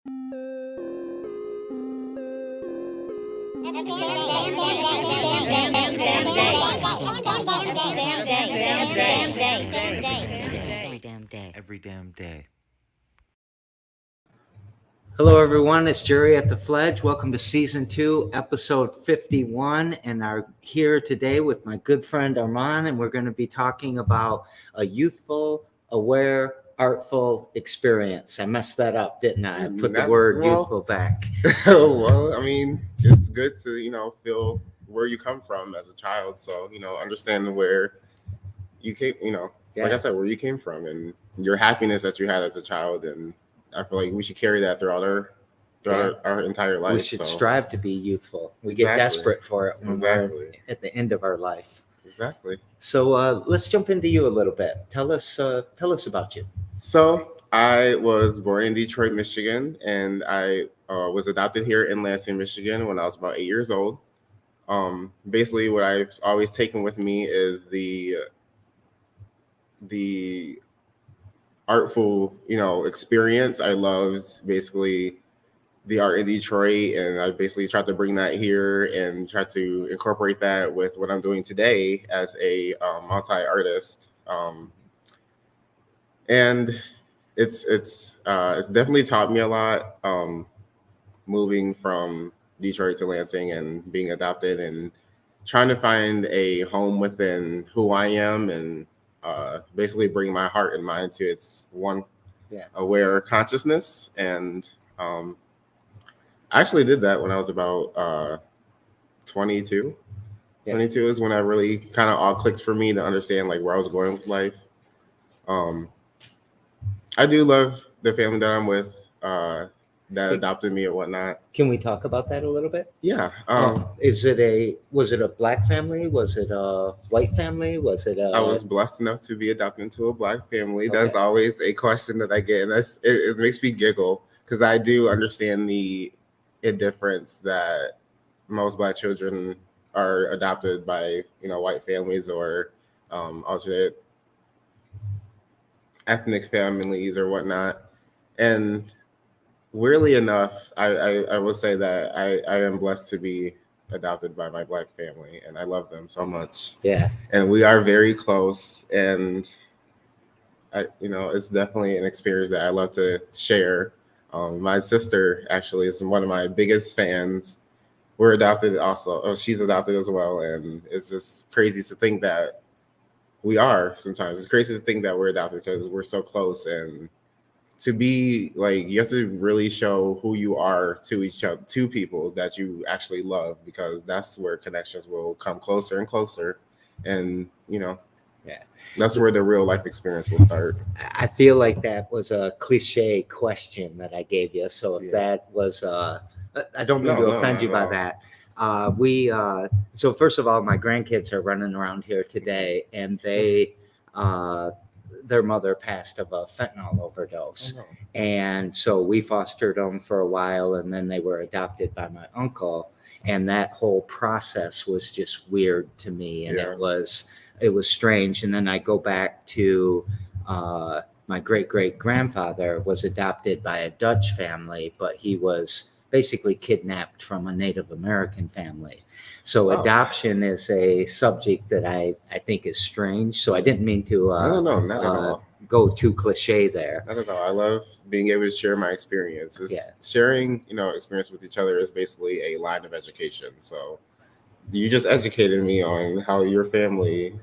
Every damn day. Hello, everyone. It's Jerry at the Fledge. Welcome to Season 2, Episode 51. And I'm here today with my good friend Armon, and we're going to be talking about a youthful, aware, artful experience. I messed that up, didn't I? I put the word youthful back. Well, I mean, it's good to, feel where you come from as a child. So, understanding where you came, like I said, where you came from and your happiness that you had as a child. And I feel like we should carry that throughout our entire life. We should strive to be youthful. We get desperate for it when we're at the end of our life. Exactly. So let's jump into you a little bit. Tell us about you. So I was born in Detroit, Michigan, and I was adopted here in Lansing, Michigan when I was about 8 years old. Basically, what I've always taken with me is the artful, experience. I loved basically the art in Detroit, and I basically tried to bring that here and try to incorporate that with what I'm doing today as a multi-artist. And it's definitely taught me a lot, moving from Detroit to Lansing and being adopted and trying to find a home within who I am and basically bring my heart and mind to its one aware consciousness. And I actually did that when I was about 22. 22 is when I really kind of all clicked for me to understand like where I was going with life. I do love the family that I'm with, that adopted me and whatnot. Can we talk about that a little bit? Yeah. Was it a black family? Was it a white family? I was blessed enough to be adopted into a black family. Okay. That's always a question that I get, and it makes me giggle because I do understand the indifference that most black children are adopted by white families or alternate ethnic families or whatnot. And weirdly enough, I will say that I am blessed to be adopted by my black family, and I love them so much. Yeah. And we are very close, and it's definitely an experience that I love to share. My sister actually is one of my biggest fans. We're adopted also. Oh, she's adopted as well, and it's just crazy to think that we are. Sometimes it's crazy to think that we're adopted because we're so close, and to be like, you have to really show who you are to each other, to people that you actually love, because that's where connections will come closer and closer. And, that's where the real life experience will start. I feel like that was a cliche question that I gave you. So if that was, I don't mean to offend you by that. So first of all, my grandkids are running around here today, and their mother passed of a fentanyl overdose. Oh, no. And so we fostered them for a while, and then they were adopted by my uncle. And that whole process was just weird to me. And it was strange. And then I go back to my great-great-grandfather was adopted by a Dutch family, but he was basically kidnapped from a Native American family. So adoption is a subject that I think is strange. So I didn't mean to not at all. Go too cliche there. Not at all. I love being able to share my experiences. Sharing, experience with each other is basically a line of education. So you just educated me on how your family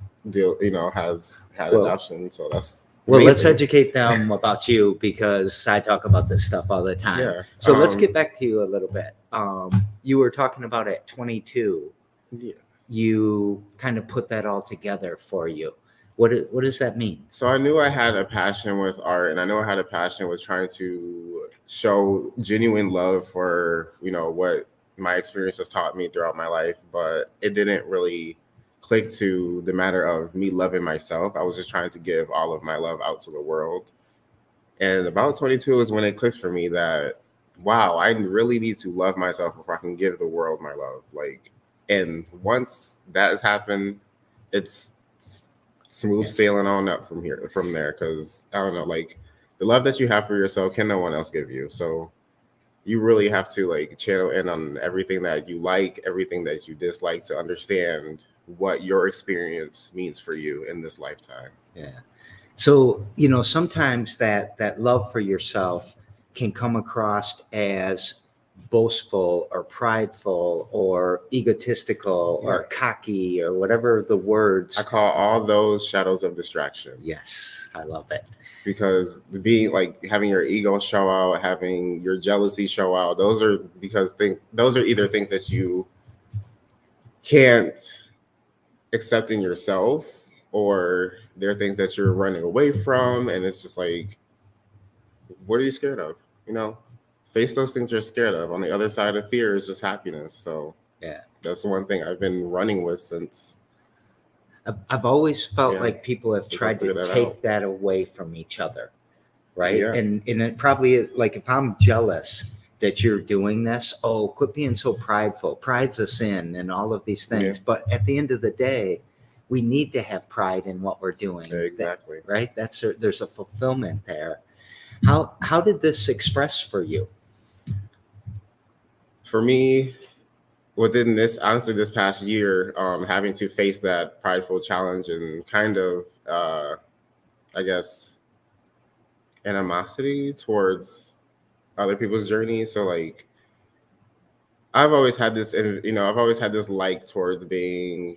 has had adoption. So that's well, let's educate them about you, because I talk about this stuff all the time. Yeah. So let's get back to you a little bit. You were talking about at 22. Yeah. You kind of put that all together for you. What does that mean? So I knew I had a passion with art, and I know I had a passion with trying to show genuine love for, what my experience has taught me throughout my life, but it didn't really click to the matter of me loving myself. I was just trying to give all of my love out to the world. And about 22 is when it clicked for me that, wow, I really need to love myself before I can give the world my love. And once that has happened, it's smooth sailing on up from there. Because I don't know, the love that you have for yourself can no one else give you. So you really have to like channel in on everything that you like, everything that you dislike, to understand what your experience means for you in this lifetime. Yeah. So, sometimes that love for yourself can come across as boastful or prideful or egotistical or cocky or whatever the words. I call all those shadows of distraction. Yes, I love it. Because being like having your ego show out, having your jealousy show out, those are either things that you can't accept in yourself, or they're things that you're running away from. And it's just like, what are you scared of? Face those things you're scared of. On the other side of fear is just happiness. So yeah, that's one thing I've been running with since. I've always felt like people have tried to take that away from each other, right? Yeah. And it probably is like, if I'm jealous that you're doing this, oh, quit being so prideful. Pride's a sin and all of these things. Yeah. But at the end of the day, we need to have pride in what we're doing. Exactly. Right? There's a fulfillment there. How did this express for you? For me, within this past year, having to face that prideful challenge and kind of, I guess, animosity towards other people's journey. So like, I've always had this like towards being,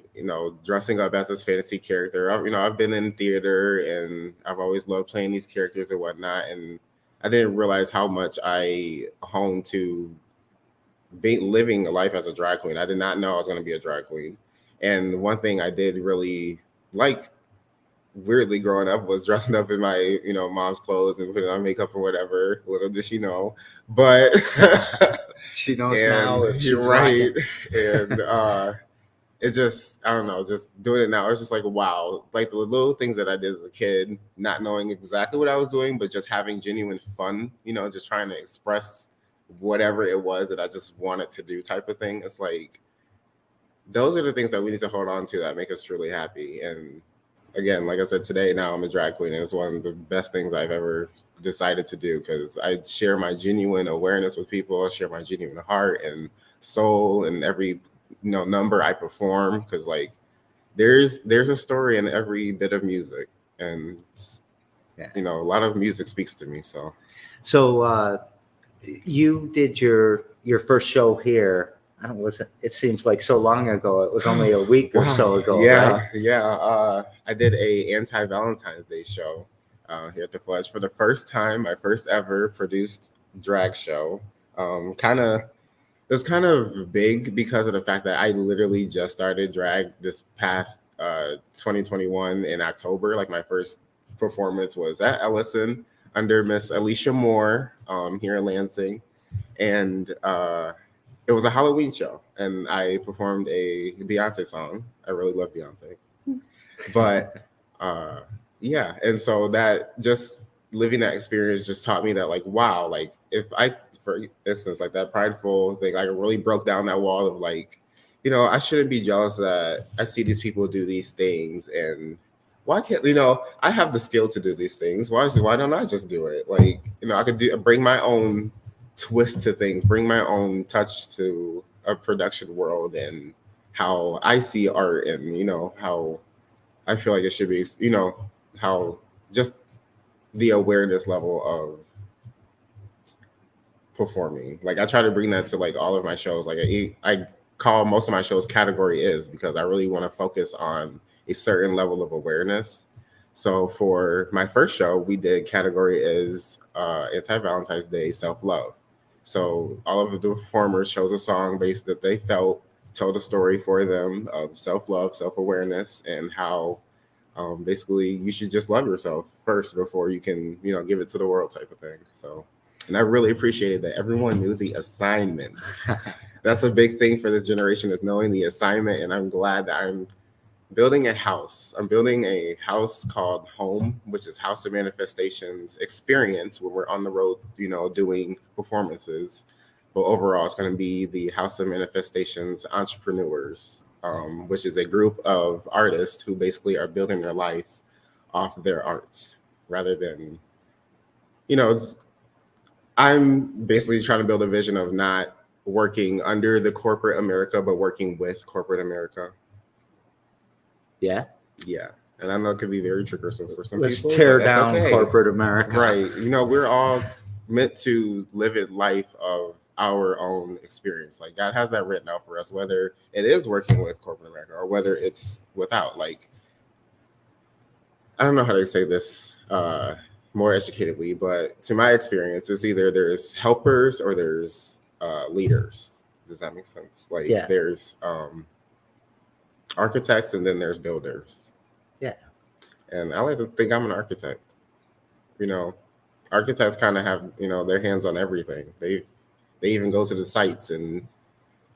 dressing up as this fantasy character. I've been in theater and I've always loved playing these characters and whatnot. And I didn't realize how much I honed to living a life as a drag queen. I did not know I was going to be a drag queen. And one thing I did really like, weirdly, growing up, was dressing up in my mom's clothes and putting on makeup or whatever. Little did she know, but she knows now. You're right. And it's just, I don't know, just doing it now, it's just like, wow, like the little things that I did as a kid, not knowing exactly what I was doing, but just having genuine fun, just trying to express whatever it was that I just wanted to do, type of thing. It's like, those are the things that we need to hold on to that make us truly happy. And again, like I said, today, now I'm a drag queen, and it's one of the best things I've ever decided to do, because I share my genuine awareness with people. I share my genuine heart and soul in every number I perform, because like there's a story in every bit of music, and a lot of music speaks to me. So you did your first show here. It seems like so long ago. It was only a week or so ago. Yeah, right? I did a anti-Valentine's Day show here at the Fledge for the first time. My first ever produced drag show. It was kind of big because of the fact that I literally just started drag this past 2021 in October. Like, my first performance was at Ellison under Miss Alicia Moore here in Lansing, and it was a Halloween show, and I performed a Beyonce song. I really love Beyonce, but yeah, and so that, just living that experience just taught me that, like, wow, like, if I, for instance, like that prideful thing, like, it really broke down that wall of like, I shouldn't be jealous that I see these people do these things, and why can't, I have the skill to do these things. Why don't I just do it? Like, I could bring my own twist to things, bring my own touch to a production world and how I see art, and how I feel like it should be, how just the awareness level of performing. Like, I try to bring that to like all of my shows. Like, I call most of my shows Category Is, because I really want to focus on a certain level of awareness. So for my first show, we did Category Is Anti-Valentine's Day Self-Love. So all of the performers chose a song based that they felt told a story for them of self-love, self-awareness, and how basically you should just love yourself first before you can, give it to the world, type of thing. So, and I really appreciated that everyone knew the assignment. That's a big thing for this generation, is knowing the assignment. And I'm glad that I'm building a house. I'm building a house called H.O.M.E, which is House of Manifestations experience, when we're on the road, doing performances. But overall, it's going to be the House of Manifestations Entrepreneurs, which is a group of artists who basically are building their life off their arts, rather than, I'm basically trying to build a vision of not working under the corporate America, but working with corporate America. Yeah. Yeah. And I know it could be very triggersome for some Let's people. tear but that's down okay. corporate America. Right. You know, we're all meant to live a life of our own experience. Like God has that written out for us, whether it is working with corporate America or whether it's without. Like, I don't know how to say this more educatedly, but to my experience, it's either there's helpers or there's leaders. Does that make sense? Like Yeah. there's architects and then there's builders. Yeah. And I like to think I'm an architect. You know, architects kind of have, you know, their hands on everything. They even go to the sites and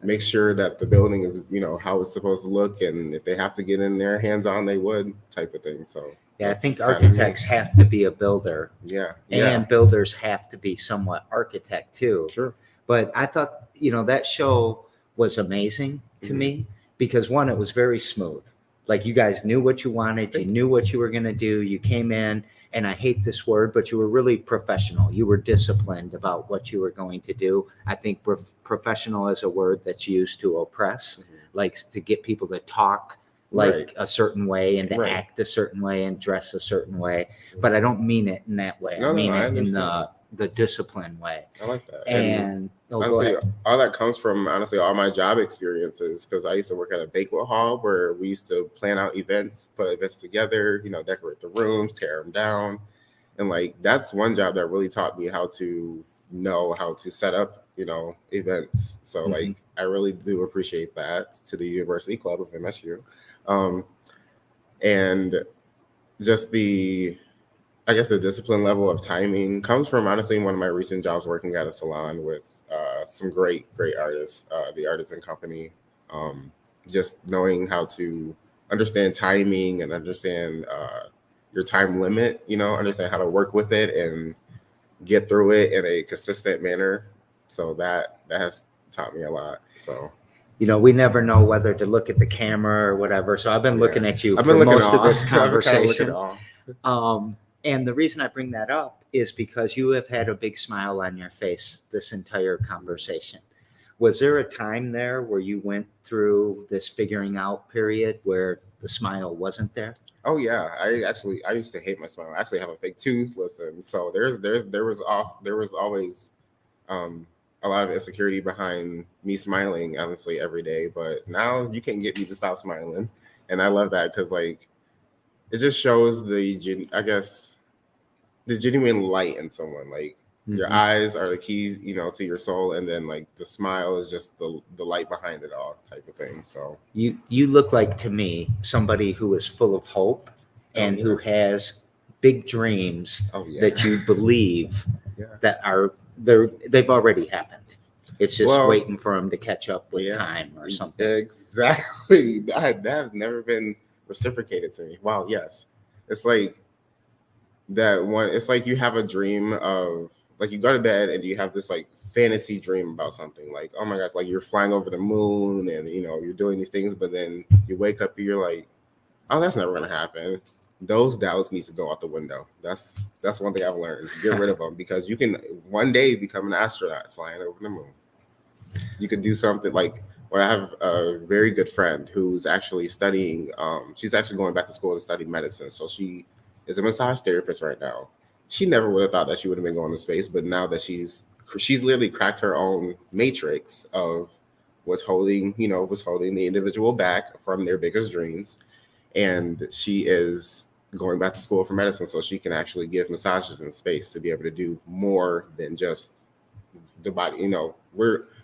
make sure that the building is, you know, how it's supposed to look. And if they have to get in their hands on, they would, type of thing. So yeah, I think architects have to be a builder. Yeah. And builders have to be somewhat architect too. Sure. But I thought, you know, that show was amazing to me because one, it was very smooth. Like you guys knew what you wanted, you knew what you were going to do. You came in, and I hate this word, but you were really professional. You were disciplined about what you were going to do. I think professional is a word that's used to oppress, like to get people to talk like a certain way and to act a certain way and dress a certain way. But I don't mean it in that way. I mean it in the disciplined way. I like that. And honestly, all that comes from honestly all my job experiences, because I used to work at a banquet hall where we used to plan out events, put events together, you know, decorate the rooms, tear them down. And like that's one job that really taught me how to know how to set up, you know, events. So like I really do appreciate that to the University Club of MSU. And just I guess the discipline level of timing comes from honestly one of my recent jobs working at a salon with some great artists, the Artisan Company. Just knowing how to understand timing and understand your time limit, you know, understand how to work with it and get through it in a consistent manner. So that has taught me a lot. So, you know, we never know whether to look at the camera or whatever. So I've been looking at you for most of this conversation. And the reason I bring that up is because you have had a big smile on your face this entire conversation. Was there a time there where you went through this figuring out period where the smile wasn't there? Oh yeah, I used to hate my smile. I actually have a fake tooth. Listen, so there was always a lot of insecurity behind me smiling, honestly, every day. But now you can't get me to stop smiling, and I love that because like it just shows the genuine light in someone. Like your eyes are the keys, you know, to your soul, and then like the smile is just the light behind it all, type of thing. So you look like to me somebody who is full of hope and who has big dreams that you believe that they've already happened. It's just waiting for them to catch up with time or something. Exactly. That has never been reciprocated to me. Wow. Yes. It's like that one. It's like you have a dream of, like, you go to bed and you have this like fantasy dream about something, like, oh my gosh, like you're flying over the moon and, you know, you're doing these things, but then you wake up and you're like, oh, that's never going to happen. Those doubts need to go out the window. That's one thing I've learned. Get rid of them, because you can one day become an astronaut flying over the moon. You could do something like, when I have a very good friend who's actually studying, she's actually going back to school to study medicine. So she is a massage therapist right now. She never would have thought that she would have been going to space, but now that she's literally cracked her own matrix of what's holding the individual back from their biggest dreams. And she is going back to school for medicine so she can actually give massages in space to be able to do more than just the body. You know,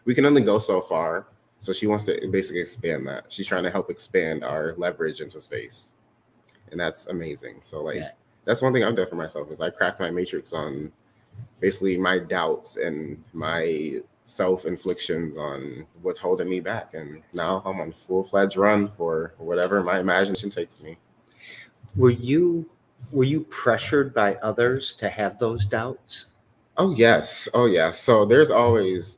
we can only go so far. So she wants to basically expand that. She's trying to help expand our leverage into space. And that's amazing. So like, that's one thing I've done for myself, is I cracked my matrix on basically my doubts and my self-inflictions on what's holding me back. And now I'm on full-fledged run for whatever my imagination takes me. Were you pressured by others to have those doubts? Oh, yes. Oh, yeah. So there's always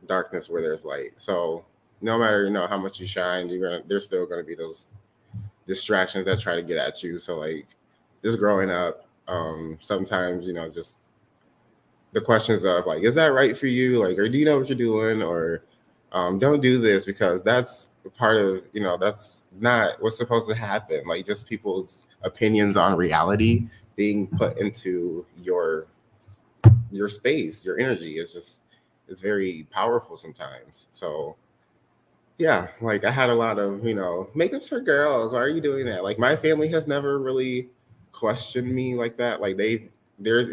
darkness where there's light. So no matter, you know, how much you shine, there's still going to be those distractions that try to get at you. So like just growing up, sometimes, you know, just the questions of like, is that right for you? Like, or do you know what you're doing? Or don't do this because that's part of, that's not what's supposed to happen. Like just people's opinions on reality being put into your space, your energy is just, it's very powerful sometimes. So yeah, like I had a lot of, makeup's for girls. Why are you doing that? Like my family has never really questioned me like that. Like there's,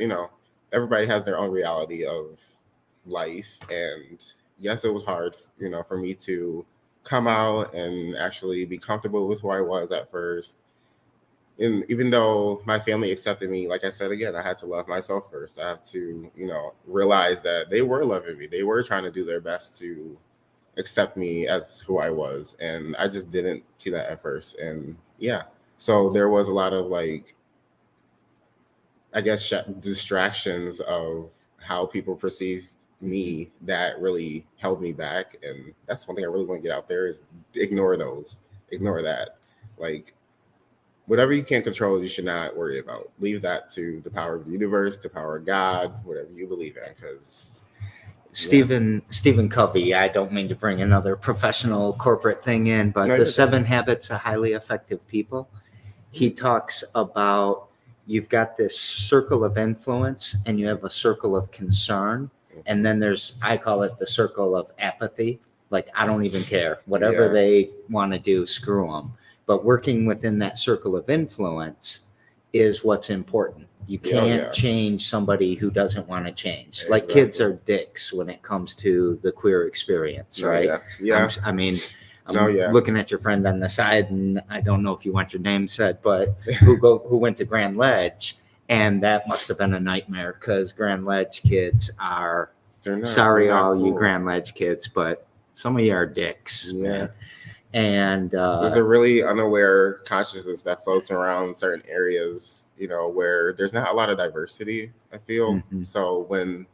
everybody has their own reality of life. And yes, it was hard, for me to come out and actually be comfortable with who I was at first. And even though my family accepted me, like I said again, I had to love myself first. I have to, realize that they were loving me. They were trying to do their best to accept me as who I was. And I just didn't see that at first. And yeah, so there was a lot of like, I guess, distractions of how people perceive me that really held me back. And that's one thing I really want to get out there is ignore those, ignore that. Like, whatever you can't control, you should not worry about. Leave that to the power of the universe, the power of God, whatever you believe in. Because Stephen Covey, I don't mean to bring another professional corporate thing in, but No, the you're 7 Habits of Highly Effective People, he talks about you've got this circle of influence and you have a circle of concern. And then I call it the circle of apathy. Like, I don't even care. Whatever they want to do, screw them. But working within that circle of influence is what's important. You can't change somebody who doesn't want to change. Like Exactly. kids are dicks when it comes to the queer experience, right? Yeah. I'm looking at your friend on the side, and I don't know if you want your name said, but who went to Grand Ledge, and that must have been a nightmare because Grand Ledge kids are sorry, all cool. You Grand Ledge kids, but some of you are dicks. Yeah. Man. And there's a really unaware consciousness that floats around certain areas, where there's not a lot of diversity, I feel. Mm-hmm. So when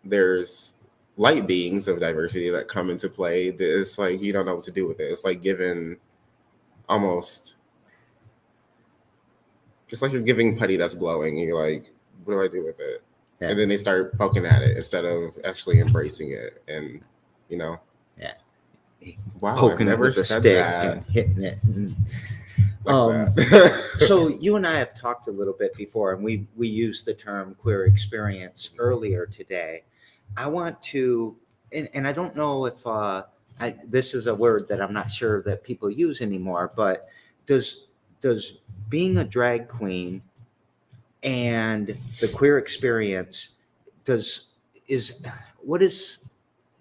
there's light beings of diversity that come into play, it's like you don't know what to do with it. It's like giving almost, it's like you're giving putty that's glowing. And you're like, what do I do with it? Yeah. And then they start poking at it instead of actually embracing it. And, Yeah. Wow, poking it with a stick and hitting it. So you and I have talked a little bit before, and we used the term queer experience earlier today. I want to, and I don't know if this is a word that I'm not sure that people use anymore, but does being a drag queen and the queer experience, does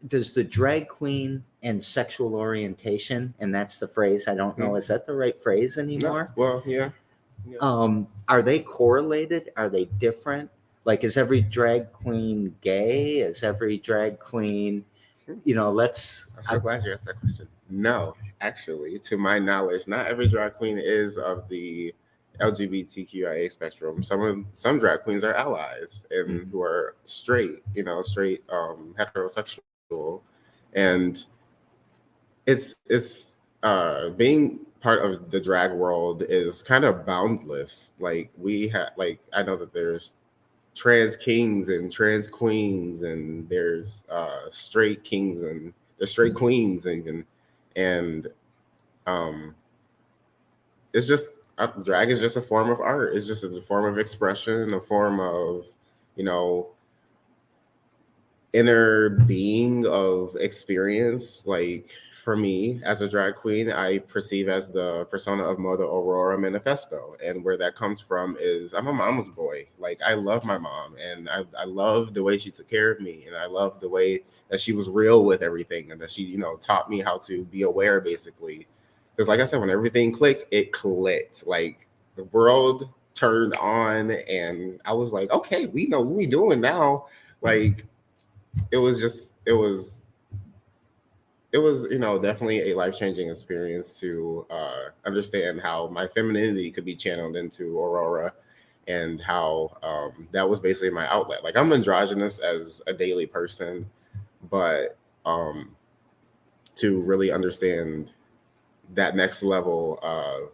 the drag queen and sexual orientation, and that's the phrase, I don't know, is that the right phrase anymore? No. Well, yeah. Are they correlated? Are they different? Like, is every drag queen gay? Is every drag queen, I'm so glad you asked that question. No, actually, to my knowledge, not every drag queen is of the LGBTQIA spectrum. Some drag queens are allies and who are straight, heterosexual. And it's being part of the drag world is kind of boundless. Like I know that there's trans kings and trans queens, and there's straight kings and there's straight queens even, and it's just drag is just a form of art. It's just a form of expression, a form of inner being of experience. Like for me as a drag queen, I perceive as the persona of Mutha Auroara Manifest, and where that comes from is I'm a mama's boy. Like I love my mom, and I love the way she took care of me, and I love the way that she was real with everything, and that she taught me how to be aware, basically. Because like I said, when everything clicked, it clicked. Like the world turned on, and I was like, okay, we know what we're doing now. Like it was definitely a life-changing experience to understand how my femininity could be channeled into Aurora, and how that was basically my outlet. Like I'm androgynous as a daily person, but to really understand that next level of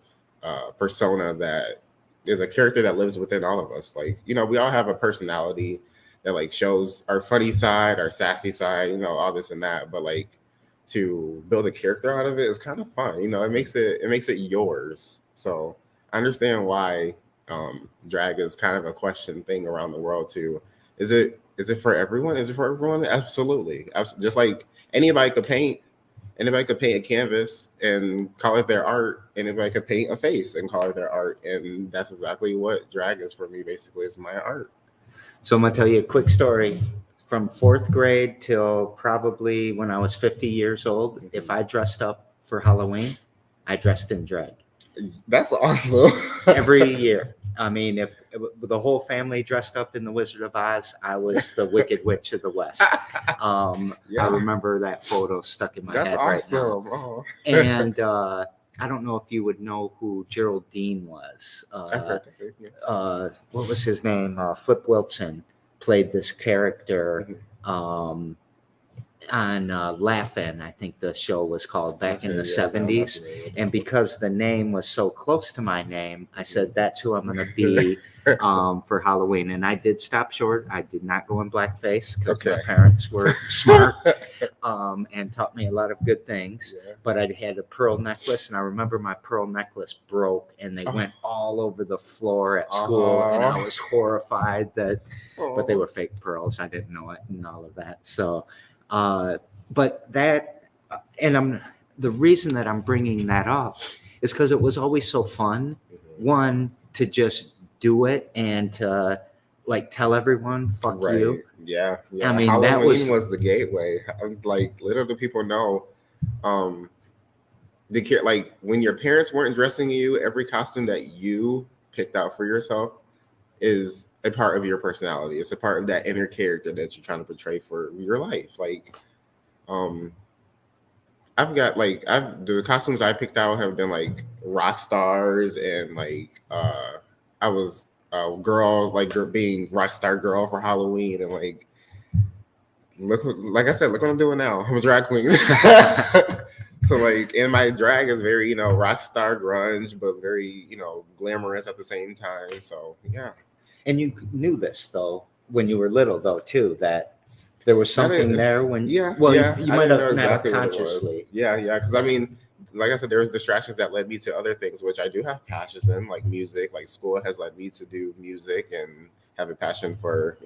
persona that is a character that lives within all of us. Like, we all have a personality that like shows our funny side, our sassy side, you know, all this and that. But like to build a character out of it is kind of fun. You know, it makes it yours. So I understand why drag is kind of a question thing around the world too. Is it for everyone? Is it for everyone? Absolutely. Just like anybody could paint. Anybody could paint a canvas and call it their art. Anybody could paint a face and call it their art. And that's exactly what drag is for me, basically. It's my art. So I'm going to tell you a quick story. From 4th grade till probably when I was 50 years old, if I dressed up for Halloween, I dressed in drag. That's awesome. Every year. I mean, if the whole family dressed up in the Wizard of Oz, I was the Wicked Witch of the West. I remember that photo stuck in my head awesome. right now. And I don't know if you would know who Geraldine was. I've heard that, yes. What was his name? Flip Wilson played this character on Laugh-In, I think the show was called, back in the 70s. And because the name was so close to my name, I said, that's who I'm going to be for Halloween. And I did stop short. I did not go in blackface because my parents were smart and taught me a lot of good things. Yeah. But I had a pearl necklace, and I remember my pearl necklace broke, and they went all over the floor at school, and I was horrified that, but they were fake pearls. I didn't know it and all of that. So, but that, and the reason that I'm bringing that up is because it was always so fun. One, to just do it and to like tell everyone, fuck you. Yeah. I mean, Halloween was the gateway. Like, little do people know, like when your parents weren't dressing you, every costume that you picked out for yourself is a part of your personality. It's a part of that inner character that you're trying to portray for your life. Like, the costumes I picked out have been like rock stars, and like I was a girl, like being rock star girl for Halloween, and like like I said, look what I'm doing now. I'm a drag queen. So like, and my drag is very, rock star grunge, but very, glamorous at the same time. So yeah. And you knew this though when you were little though too, that there was something there when you might have not consciously. Yeah, because I mean, like I said, there was distractions that led me to other things, which I do have passions in, like music. Like school has led me to do music and have a passion for,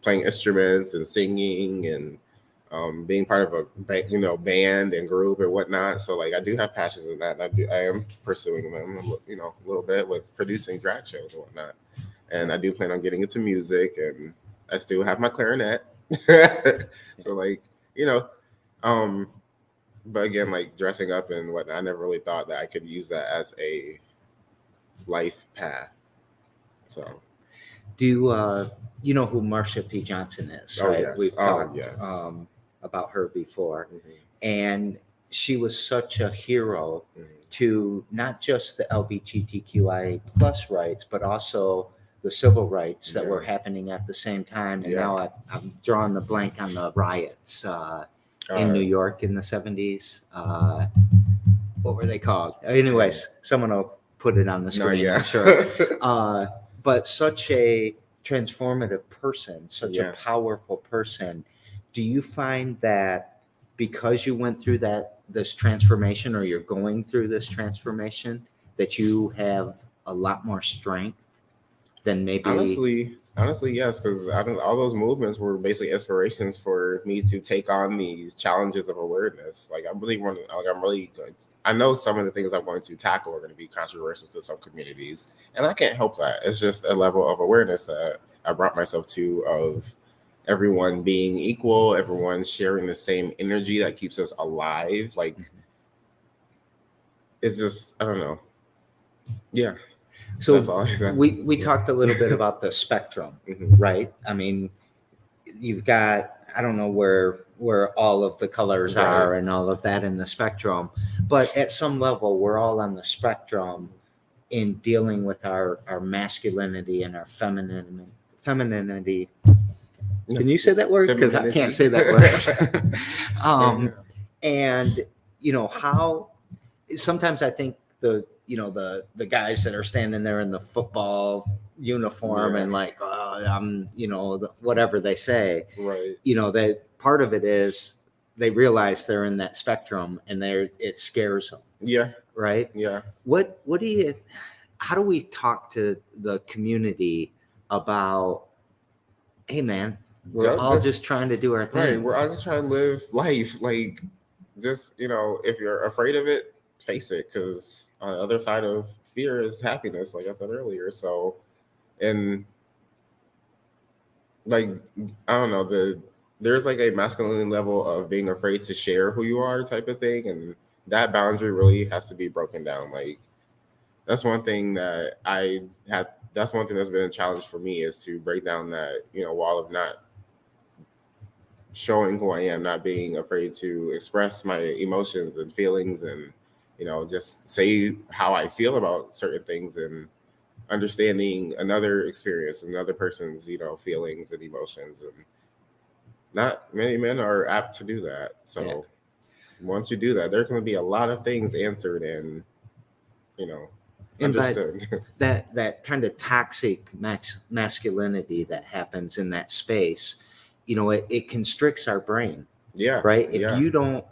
playing instruments and singing and being part of a band and group and whatnot. So like I do have passions in that. And I am pursuing them, a little bit with producing drag shows and whatnot. And I do plan on getting into music, and I still have my clarinet. So like, but again, like dressing up and whatnot, I never really thought that I could use that as a life path. So do you know who Marsha P. Johnson is? Oh, right? Yes. We've talked about her before. And she was such a hero to not just the LGBTQIA plus rights, but also the civil rights that were happening at the same time. And now I'm drawing the blank on the riots in New York in the 70s. What were they called? Anyways, someone will put it on the screen, I'm sure. But such a transformative person, such a powerful person. Do you find that because you went through this transformation, or you're going through this transformation, that you have a lot more strength than maybe? Honestly, yes, because all those movements were basically inspirations for me to take on these challenges of awareness. Like I know some of the things I'm going to tackle are going to be controversial to some communities, and I can't help that. It's just a level of awareness that I brought myself to, of everyone being equal, everyone sharing the same energy that keeps us alive. Like, it's just, I don't know. Yeah. So we talked a little bit about the spectrum, right? I mean, you've got, I don't know where all of the colors are and all of that in the spectrum, but at some level, we're all on the spectrum in dealing with our masculinity and our femininity. Can you say that word? Because I can't say that word. And how sometimes I think the guys that are standing there in the football uniform Yeah. and like, I'm, whatever they say, Right. that part of it is they realize they're in that spectrum and it scares them. Yeah. Right. Yeah. How do we talk to the community about, hey man, we're all just trying to do our thing. Right. We're all just trying to live life. Like, just, if you're afraid of it, face it. Because on the other side of fear is happiness, like I said earlier. So, and like, I don't know, there's like a masculine level of being afraid to share who you are type of thing. And that boundary really has to be broken down. Like, that's one thing that that's one thing that's been a challenge for me, is to break down that, wall of not showing who I am, not being afraid to express my emotions and feelings, and just say how I feel about certain things, and understanding another experience, another person's feelings and emotions. And not many men are apt to do that. So once you do that, there's going to be a lot of things answered and understood. that kind of toxic masculinity that happens in that space, it constricts our brain. Yeah. Right. If you don't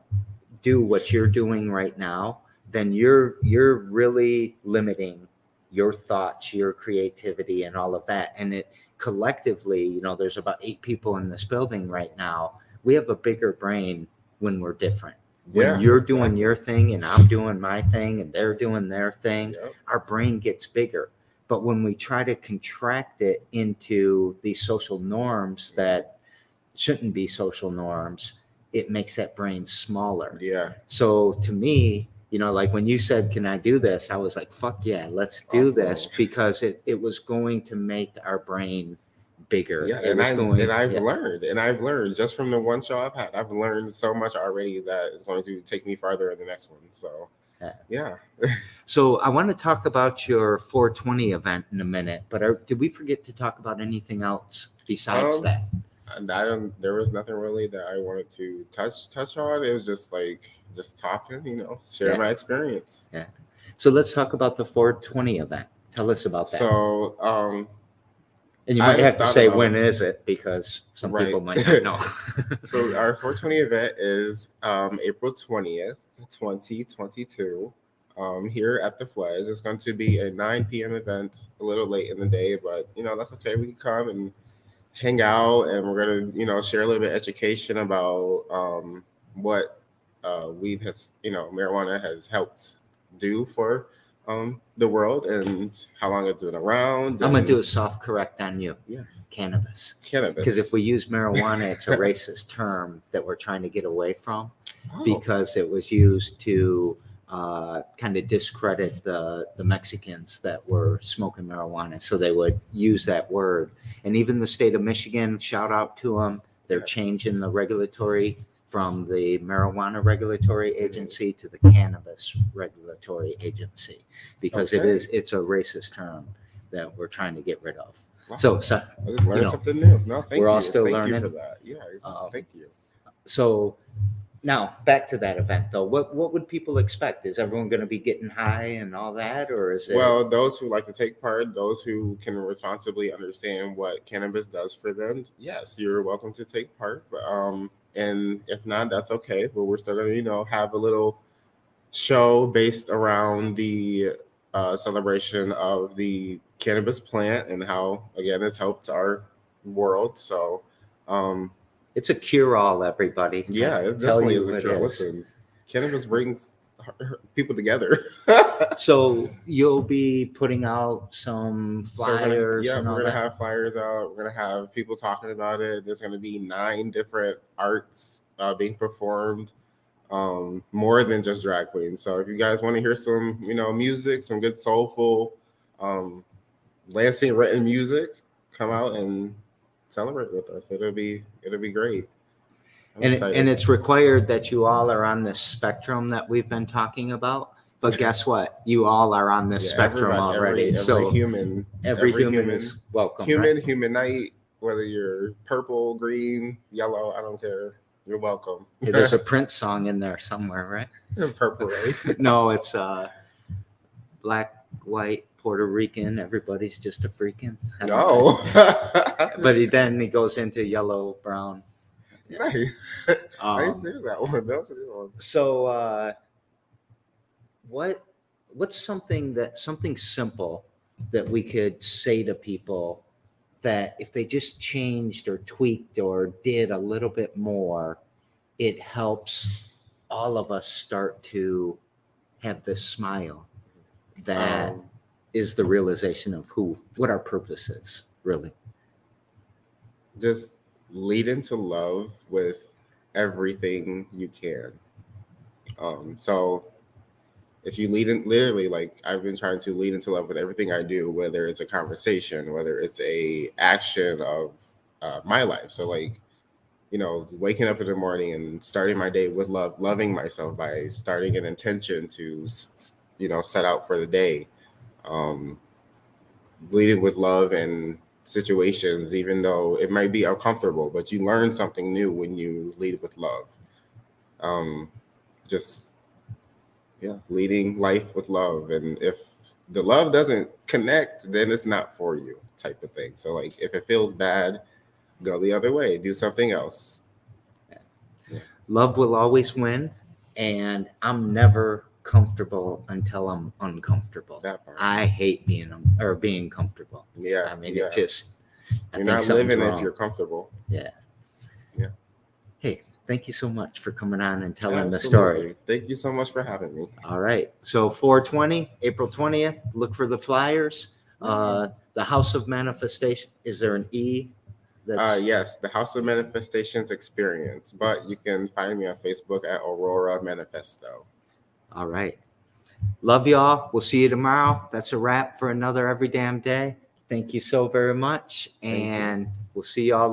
do what you're doing right now, then you're really limiting your thoughts, your creativity, and all of that. And it collectively, there's about 8 people in this building right now. We have a bigger brain when we're different. When you're doing your thing and I'm doing my thing and they're doing their thing, our brain gets bigger. But when we try to contract it into these social norms that shouldn't be social norms, it makes that brain smaller. Yeah. So to me, like when you said, can I do this? I was like, fuck yeah, let's do this, because it was going to make our brain bigger. Yeah, I've learned just from the one show I've had. I've learned so much already that is going to take me farther in the next one. So, yeah. So I want to talk about your 420 event in a minute, but did we forget to talk about anything else besides that? There was nothing really that I wanted to touch on. It was just talking, share my experience. Yeah. So let's talk about the 420 event. Tell us about that. So, and you might have to say, when is it? Because some people might not know. So our 420 event is April 20th, 2022, here at the Fledge. It's going to be a 9 p.m. event, a little late in the day, but, that's okay. We can come and hang out, and we're going to, share a little bit of education about what weed has, marijuana has helped do for the world and how long it's been around. I'm going to do a soft correct on you. Yeah. Cannabis. Because if we use marijuana, it's a racist term that we're trying to get away from, because it was used to kind of discredit the Mexicans that were smoking marijuana. So they would use that word. And even the state of Michigan, shout out to them, they're changing the regulatory from the marijuana regulatory agency to the cannabis regulatory agency, because it's a racist term that we're trying to get rid of. Wow. So I just learned something new. No, thank you. We're all still learning. Thank you for that. Yeah, thank you. So now back to that event though. What would people expect? Is everyone going to be getting high and all that, or is it? Well, those who like to take part, those who can responsibly understand what cannabis does for them, yes, you're welcome to take part. But and if not, that's okay. But we're still going to, have a little show based around the celebration of the cannabis plant and how, again, it's helped our world. So it's a cure-all, everybody. Yeah, it definitely is a cure. Listen, cannabis brings people together. So you'll be putting out some flyers. We're gonna have flyers out. We're gonna have people talking about it. There's gonna be 9 different arts being performed, more than just drag queens. So if you guys want to hear some, music, some good soulful, Lansing written music, come out and celebrate with us. It'll be great. And it's required that you all are on this spectrum that we've been talking about. But guess what? You all are on this spectrum already. Every human is welcome. Humanite, whether you're purple, green, yellow, I don't care. You're welcome. Yeah, there's a Prince song in there somewhere, right? Purple, right? No, it's black, white, Puerto Rican, everybody's just a freaking. I don't know. No. But then he goes into yellow, brown. Nice. I Um, see that one. That was a good one. so what's something simple that we could say to people that if they just changed or tweaked or did a little bit more, it helps all of us start to have this smile that is the realization of what our purpose is, really. Just lead into love with everything you can. So if you lead in, literally, like I've been trying to lead into love with everything I do, whether it's a conversation, whether it's a action of my life. So like, waking up in the morning and starting my day with love, loving myself by starting an intention to, set out for the day. Leading with love and situations, even though it might be uncomfortable, but you learn something new when you lead with love. Leading life with love. And if the love doesn't connect, then it's not for you, type of thing. So like, if it feels bad, go the other way, do something else. Love will always win, and I'm never comfortable until I'm uncomfortable. That part. I hate being comfortable. Yeah. I mean, yeah. it just, You're not living if you're comfortable. Yeah. Yeah. Hey, thank you so much for coming on and telling the Absolutely. story. Thank you so much for having me. All right. So 420, April 20th, look for the flyers. The House of Manifestation. Is there an E? Yes, the House of Manifestations Experience. But you can find me on Facebook at Auroara Manifesto. All right. Love y'all. We'll see you tomorrow. That's a wrap for another Every Damn Day. Thank you so very much. And we'll see y'all